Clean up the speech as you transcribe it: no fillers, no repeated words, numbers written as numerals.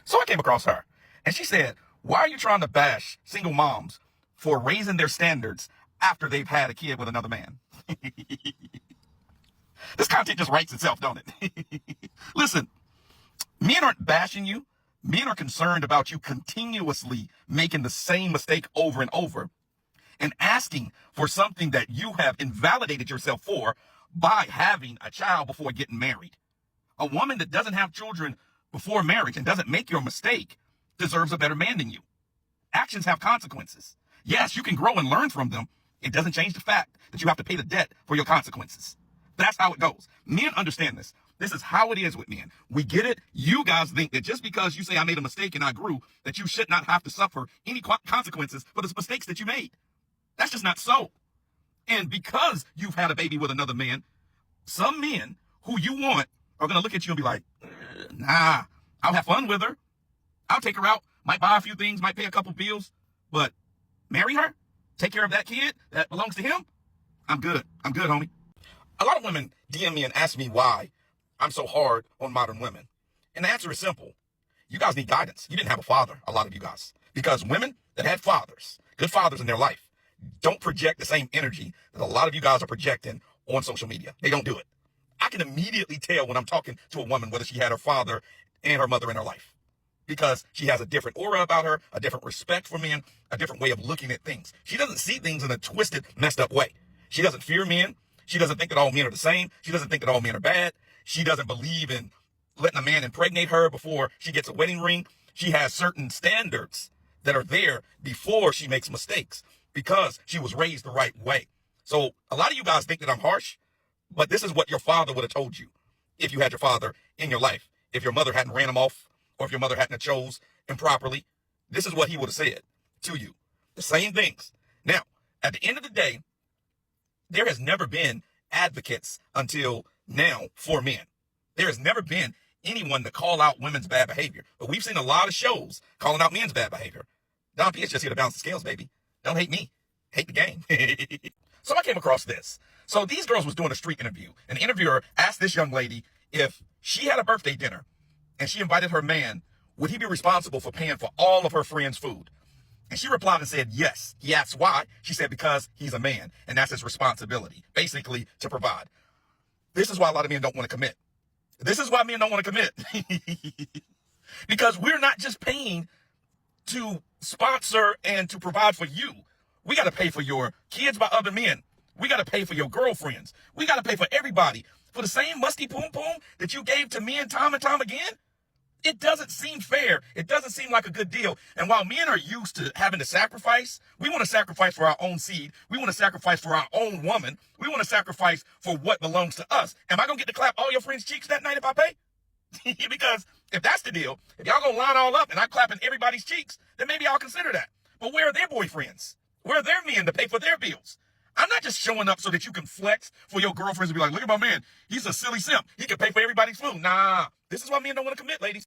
So I came across her, and she said, why are you trying to bash single moms for raising their standards after they've had a kid with another man? This content just writes itself, don't it? Listen, men aren't bashing you. Men are concerned about you continuously making the same mistake over and over and asking for something that you have invalidated yourself for by having a child before getting married. A woman that doesn't have children before marriage and doesn't make your mistake deserves a better man than you. Actions have consequences. Yes, you can grow and learn from them. It doesn't change the fact that you have to pay the debt for your consequences. That's how it goes. Men understand this. This is how it is with men. We get it. You guys think that just because you say I made a mistake and I grew, that you should not have to suffer any consequences for the mistakes that you made. That's just not so. And because you've had a baby with another man, some men who you want are going to look at you and be like, nah, I'll have fun with her. I'll take her out, might buy a few things, might pay a couple bills, but marry her, take care of that kid that belongs to him. I'm good, homie. A lot of women DM me and ask me why I'm so hard on modern women. And the answer is simple. You guys need guidance. You didn't have a father, a lot of you guys. Because women that had fathers, good fathers in their life, don't project the same energy that a lot of you guys are projecting on social media. They don't do it. I can immediately tell when I'm talking to a woman whether she had her father and her mother in her life. Because she has a different aura about her, a different respect for men, a different way of looking at things. She doesn't see things in a twisted, messed up way. She doesn't fear men. She doesn't think that all men are the same. She doesn't think that all men are bad. She doesn't believe in letting a man impregnate her before she gets a wedding ring. She has certain standards that are there before she makes mistakes because she was raised the right way. So a lot of you guys think that I'm harsh, but this is what your father would have told you if you had your father in your life. If your mother hadn't ran him off, or if your mother hadn't chose improperly, this is what he would have said to you. The same things. Now, at the end of the day, there has never been advocates until now for men. There has never been anyone to call out women's bad behavior. But we've seen a lot of shows calling out men's bad behavior. Don P is just here to balance the scales, baby. Don't hate me. Hate the game. So I came across this. So these girls was doing a street interview. And the interviewer asked this young lady if she had a birthday dinner and she invited her man, would he be responsible for paying for all of her friends' food? And she replied and said, yes. He asked why. She said, because he's a man and that's his responsibility, basically to provide. This is why a lot of men don't want to commit. This is why men don't want to commit. Because we're not just paying to sponsor and to provide for you. We got to pay for your kids by other men. We got to pay for your girlfriends. We got to pay for everybody. For the same musty poom poom that you gave to men time and time again. It doesn't seem fair. It doesn't seem like a good deal. And while men are used to having to sacrifice, we want to sacrifice for our own seed. We want to sacrifice for our own woman. We want to sacrifice for what belongs to us. Am I going to get to clap all your friends' cheeks that night if I pay? Because if that's the deal, if y'all going to line all up and I'm clapping everybody's cheeks, then maybe I'll consider that. But where are their boyfriends? Where are their men to pay for their bills? I'm not just showing up so that you can flex for your girlfriends and be like, look at my man. He's a silly simp. He can pay for everybody's food. Nah, this is why men don't want to commit, ladies.